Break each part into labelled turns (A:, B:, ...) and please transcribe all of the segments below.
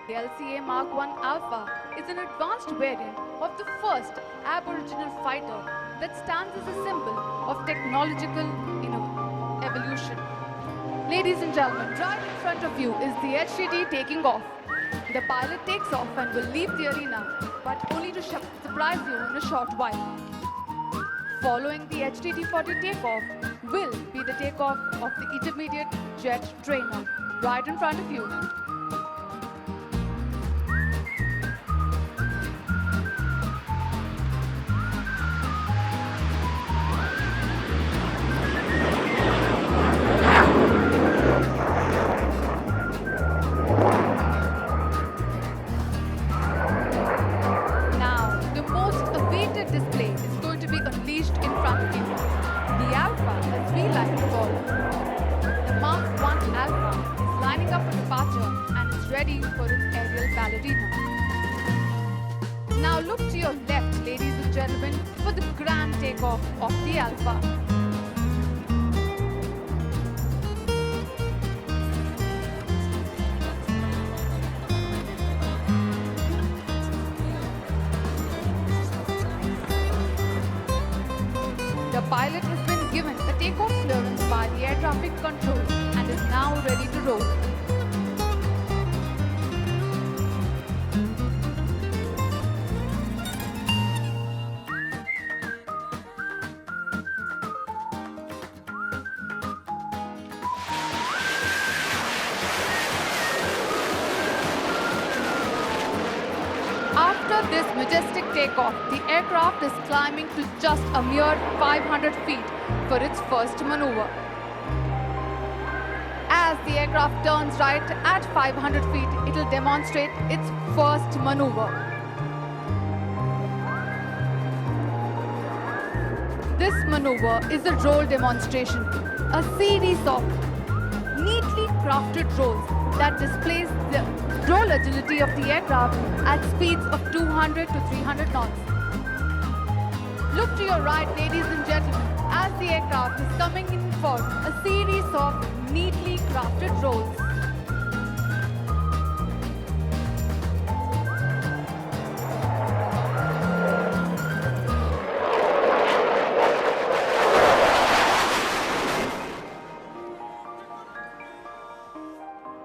A: The LCA Mark 1 Alpha is an advanced variant of the first Aboriginal fighter that stands as a symbol of technological evolution. Ladies and gentlemen, right in front of you is the HTT taking off. The pilot takes off and will leave the arena, but only to surprise you in a short while. Following the HTT-40 takeoff will be the takeoff of the intermediate jet trainer, right in front of you. Now, the most awaited display is going to be unleashed in front of you. The Alpha, as we like to call it. The Mark 1 Alpha is lining up for departure and is ready for its aerial ballerina. Now look to your left, ladies and gentlemen, for the grand takeoff of the Alpha. The pilot has been given a takeoff clearance by the air traffic control and is now ready to roll. After this majestic takeoff, the aircraft is climbing to just a mere 500 feet for its first maneuver. As the aircraft turns right at 500 feet, it will demonstrate its first maneuver. This maneuver is a roll demonstration, a series of neatly crafted rolls that displays the roll agility of the aircraft at speeds of 200 to 300 knots. Look to your right, ladies and gentlemen, as the aircraft is coming in for a series of neatly crafted rolls.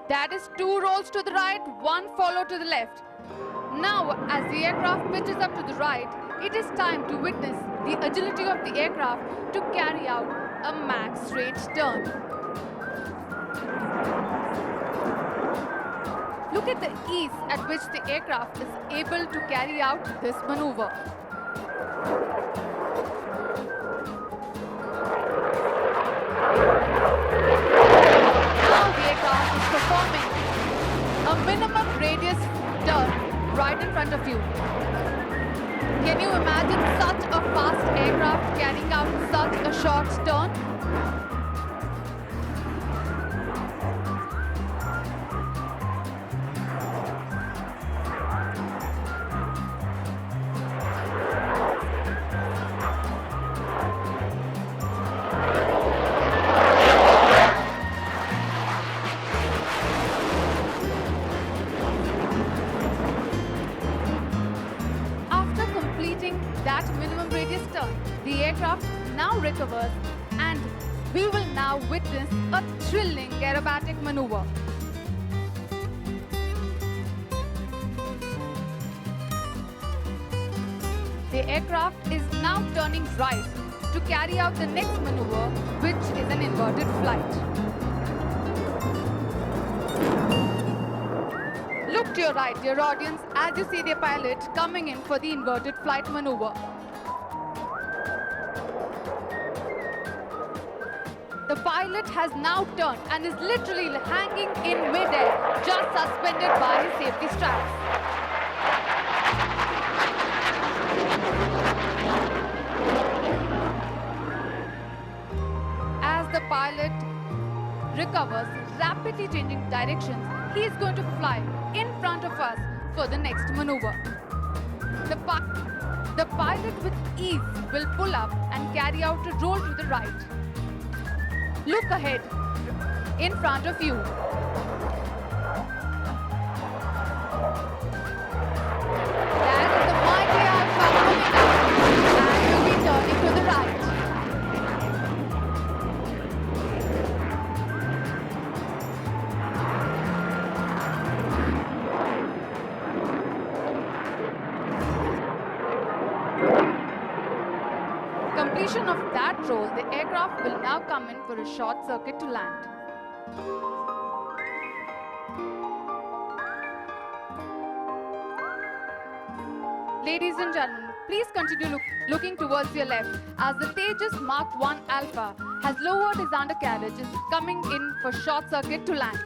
A: That is 2 rolls to the right, 1 follow to the left. Now, as the aircraft pitches up to the right, it is time to witness the agility of the aircraft to carry out a max straight turn. Look at the ease at which the aircraft is able to carry out this maneuver. Now the aircraft is performing a minimum radius turn right in front of you. Can you imagine such a fast aircraft carrying out such a short turn? That minimum radius turn, the aircraft now recovers and we will now witness a thrilling aerobatic maneuver. The aircraft is now turning right to carry out the next maneuver, which is an inverted flight. Look to your right, dear audience, as you see the pilot coming in for the inverted flight maneuver. The pilot has now turned and is literally hanging in mid-air, just suspended by his safety straps. As the pilot recovers, rapidly changing directions, he is going to fly in front of us for the next maneuver. The pilot with ease will pull up and carry out a roll to the right. Look ahead, in front of you. completion of that roll, the aircraft will now come in for a short circuit to land. Ladies and gentlemen, please continue looking towards your left as the Tejas Mark 1 Alpha has lowered his undercarriage, is coming in for short circuit to land.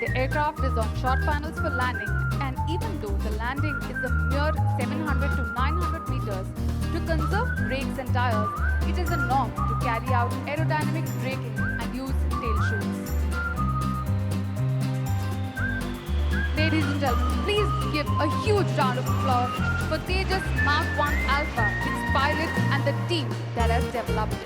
A: The aircraft is on short panels for landing, and even though the landing is a mere 700 to 900 meters, to conserve brakes and tires, it is a norm to carry out aerodynamic braking and use tail shoots. Ladies and gentlemen, please give a huge round of applause for Tejas Mark 1 Alpha, its pilot and the team that has developed it.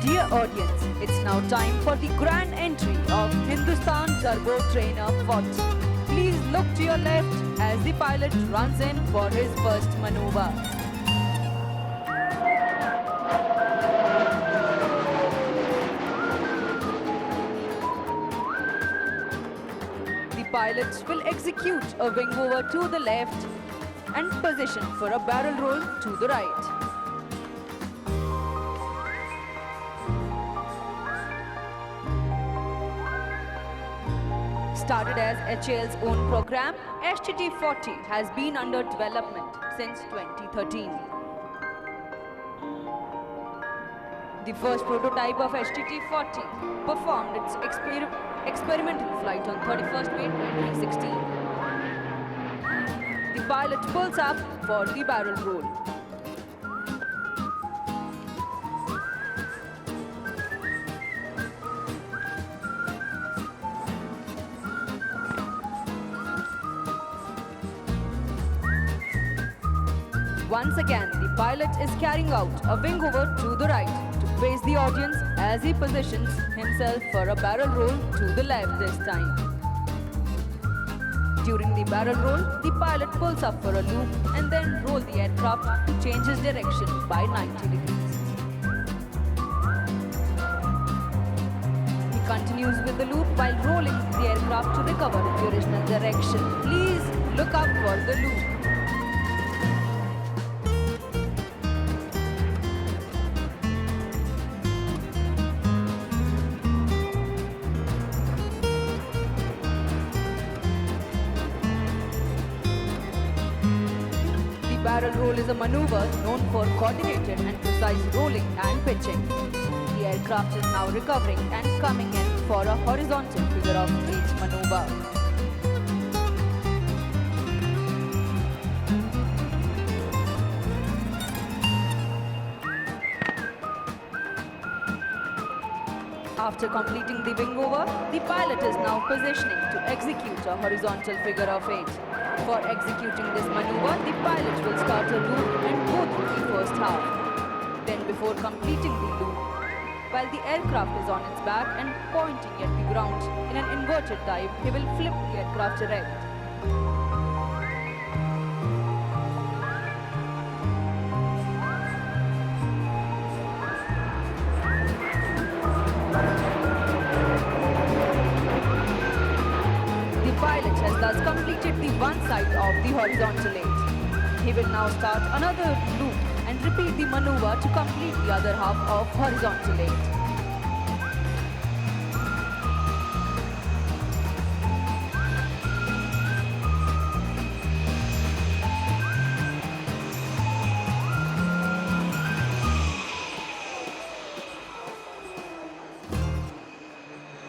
B: Dear audience, it's now time for the grand entry of Hindustan Turbo Trainer 40. Please look to your left as the pilot runs in for his first maneuver. The pilot will execute a wing over to the left and position for a barrel roll to the right. Started as HAL's own program, STT-40 has been under development since 2013. The first prototype of STT-40 performed its experimental flight on 31st May 2016. The pilot pulls up for the barrel roll. Once again, the pilot is carrying out a wing over to the right to face the audience as he positions himself for a barrel roll to the left this time. During the barrel roll, the pilot pulls up for a loop and then rolls the aircraft to change his direction by 90 degrees. He continues with the loop while rolling the aircraft to recover the original direction. Please look out for the loop. Barrel roll is a maneuver known for coordinated and precise rolling and pitching. The aircraft is now recovering and coming in for a horizontal figure of 8 maneuver. After completing the wing over, the pilot is now positioning to execute a horizontal figure of 8. For executing this maneuver, the pilot will start a loop and go through the first half. Then before completing the loop, while the aircraft is on its back and pointing at the ground in an inverted dive, he will flip the aircraft erect. The pilot has thus completed the one side of the horizontal 8. He will now start another loop and repeat the maneuver to complete the other half of horizontal 8.